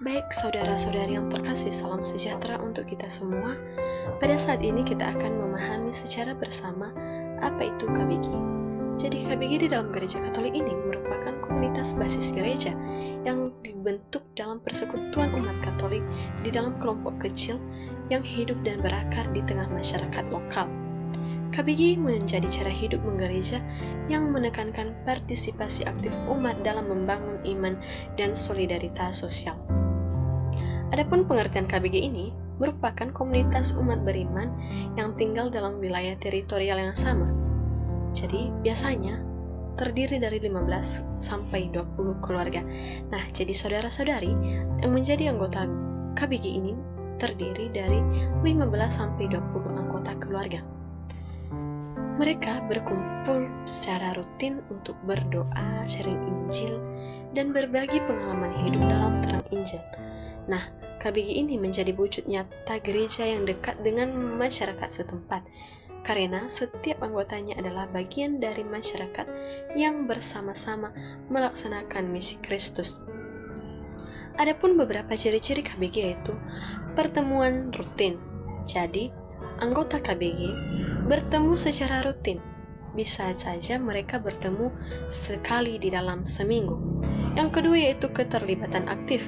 Baik saudara-saudari yang terkasih, salam sejahtera untuk kita semua. Pada saat ini kita akan memahami secara bersama apa itu KBG. Jadi KBG di dalam gereja Katolik ini merupakan komunitas basis gereja yang dibentuk dalam persekutuan umat Katolik di dalam kelompok kecil yang hidup dan berakar di tengah masyarakat lokal. KBG menjadi cara hidup menggereja yang menekankan partisipasi aktif umat dalam membangun iman dan solidaritas sosial. Adapun pengertian KBG ini merupakan komunitas umat beriman yang tinggal dalam wilayah teritorial yang sama. Jadi biasanya terdiri dari 15 sampai 20 keluarga. Nah, jadi saudara-saudari yang menjadi anggota KBG ini terdiri dari 15 sampai 20 anggota keluarga. Mereka berkumpul secara rutin untuk berdoa, sharing Injil, dan berbagi pengalaman hidup dalam terang Injil. Nah, KBG ini menjadi wujud nyata gereja yang dekat dengan masyarakat setempat, karena setiap anggotanya adalah bagian dari masyarakat yang bersama-sama melaksanakan misi Kristus. Adapun beberapa ciri-ciri KBG yaitu pertemuan rutin. Jadi, anggota KBG bertemu secara rutin. Bisa saja mereka bertemu sekali di dalam seminggu. Yang kedua yaitu keterlibatan aktif.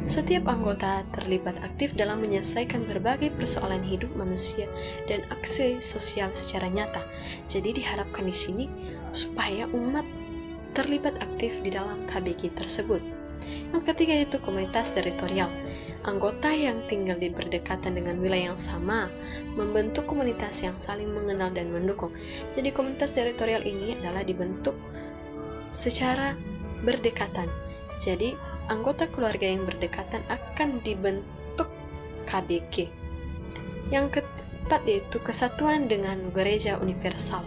Setiap anggota terlibat aktif dalam menyelesaikan berbagai persoalan hidup manusia dan aksi sosial secara nyata. Jadi diharapkan di sini supaya umat terlibat aktif di dalam KBG tersebut. Yang ketiga yaitu komunitas teritorial. Anggota yang tinggal di berdekatan dengan wilayah yang sama membentuk komunitas yang saling mengenal dan mendukung. Jadi komunitas teritorial ini adalah dibentuk secara berdekatan. Jadi anggota keluarga yang berdekatan akan dibentuk KBG. Yang keempat yaitu kesatuan dengan gereja universal.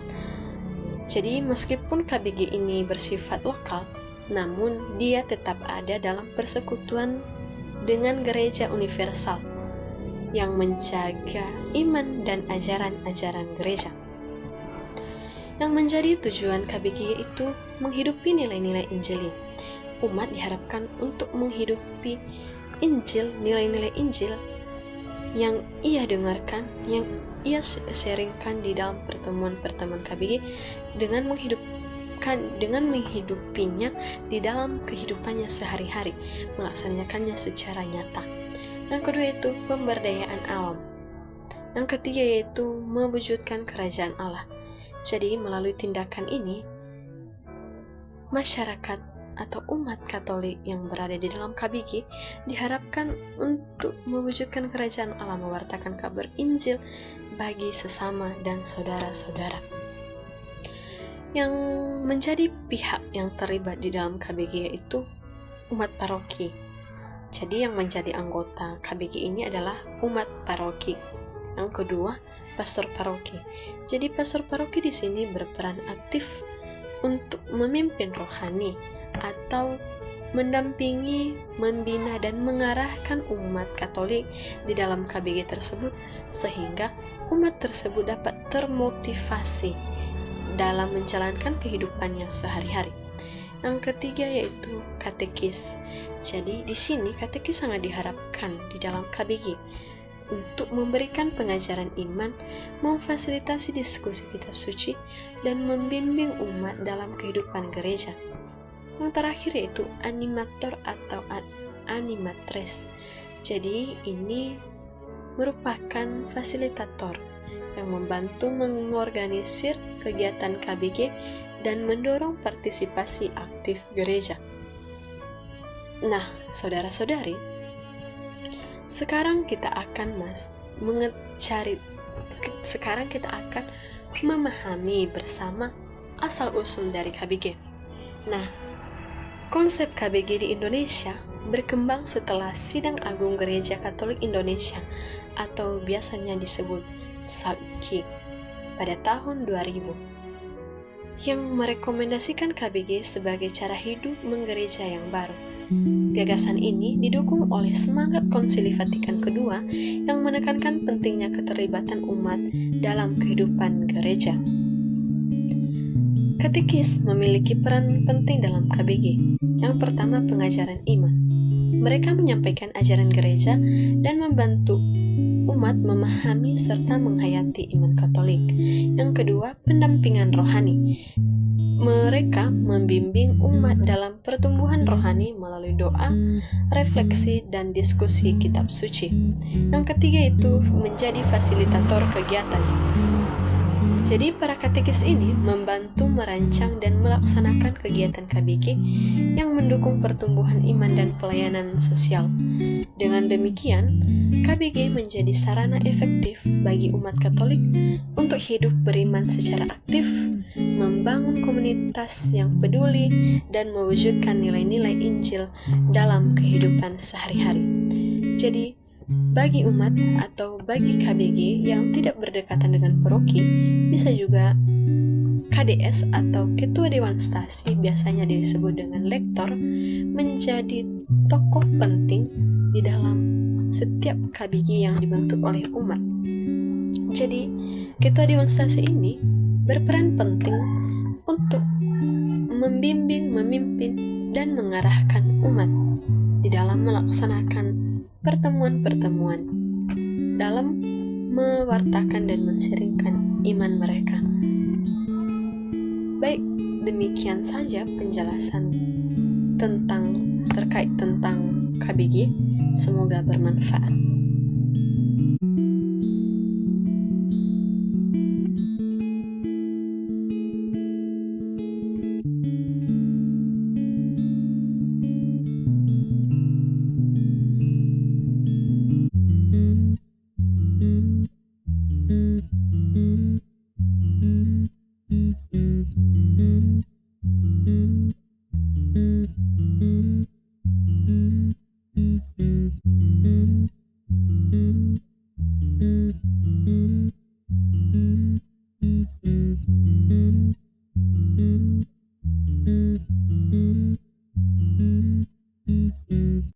Jadi meskipun KBG ini bersifat lokal, namun dia tetap ada dalam persekutuan dengan gereja universal yang menjaga iman dan ajaran-ajaran gereja. Yang menjadi tujuan KBG yaitu menghidupi nilai-nilai Injili. Umat diharapkan untuk menghidupi Injil, nilai-nilai Injil yang ia dengarkan, yang ia sharingkan di dalam pertemuan-pertemuan KBG dengan menghidupinya di dalam kehidupannya sehari-hari, melaksanakannya secara nyata. Yang kedua yaitu pemberdayaan awam. Yang ketiga yaitu mewujudkan kerajaan Allah. Jadi melalui tindakan ini, masyarakat atau umat Katolik yang berada di dalam KBG diharapkan untuk mewujudkan kerajaan Allah, mewartakan kabar Injil bagi sesama dan saudara-saudara. Yang menjadi pihak yang terlibat di dalam KBG yaitu umat paroki. Jadi yang menjadi anggota KBG ini adalah umat paroki. Yang kedua, pastor paroki. Jadi pastor paroki di sini berperan aktif untuk memimpin rohani atau mendampingi, membina dan mengarahkan umat Katolik di dalam KBG tersebut sehingga umat tersebut dapat termotivasi dalam menjalankan kehidupannya sehari-hari. Yang ketiga yaitu katekis. Jadi di sini katekis sangat diharapkan di dalam KBG untuk memberikan pengajaran iman, memfasilitasi diskusi kitab suci, dan membimbing umat dalam kehidupan gereja. Yang terakhir yaitu animator atau animatres. Jadi ini merupakan fasilitator yang membantu mengorganisir kegiatan KBG dan mendorong partisipasi aktif gereja. Nah, saudara-saudari, sekarang kita akan memahami bersama asal-usul dari KBG. Nah, konsep KBG di Indonesia berkembang setelah Sidang Agung Gereja Katolik Indonesia atau biasanya disebut SAGI pada tahun 2000 yang merekomendasikan KBG sebagai cara hidup menggereja yang baru. Gagasan ini didukung oleh semangat Konsili Vatikan II yang menekankan pentingnya keterlibatan umat dalam kehidupan gereja. Katekis memiliki peran penting dalam KBG. Yang pertama, pengajaran iman. Mereka menyampaikan ajaran gereja dan membantu umat memahami serta menghayati iman Katolik. Yang kedua, pendampingan rohani. Mereka membimbing umat dalam pertumbuhan rohani melalui doa, refleksi, dan diskusi kitab suci. Yang ketiga itu menjadi fasilitator kegiatan. Jadi para katekis ini membantu merancang dan melaksanakan kegiatan KBG yang mendukung pertumbuhan iman dan pelayanan sosial. Dengan demikian, KBG menjadi sarana efektif bagi umat Katolik untuk hidup beriman secara aktif, membangun komunitas yang peduli, dan mewujudkan nilai-nilai Injil dalam kehidupan sehari-hari. Jadi, bagi umat atau bagi KBG yang tidak berdekatan dengan paroki, bisa juga KDS atau Ketua Dewan Stasi, biasanya disebut dengan lektor, menjadi tokoh penting di dalam setiap KBG yang dibentuk oleh umat. Jadi, Ketua Dewan Stasi ini berperan penting untuk membimbing, memimpin, dan mengarahkan umat di dalam melaksanakan pertemuan-pertemuan dalam mewartakan dan mensiringkan iman mereka. Baik, demikian saja penjelasan terkait tentang KBG. Semoga bermanfaat.